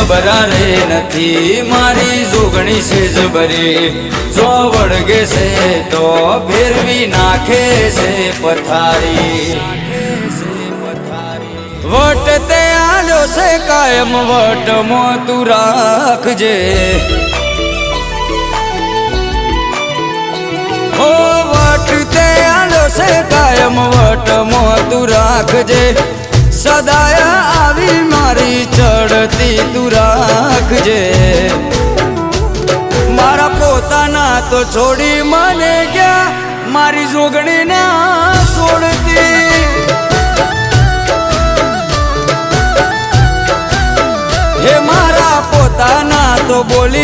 ગભરા રે નથી મારી જોગણી છે જબરી જો વળગે છે તો ફેરવી નાખે છે પથારી વટ તે આલ્યો છે કાયમ વટમો તું રાખજે ઓ વટ તે આલ્યો છે કાયમ વટમો તું રાખજે સદાય આવી મારી ચડતી તું રાખજે મારા પોતાના તો છોડી મને ગયા મારી જોગણીને છોડતી હે મારા પોતાના તો બોલી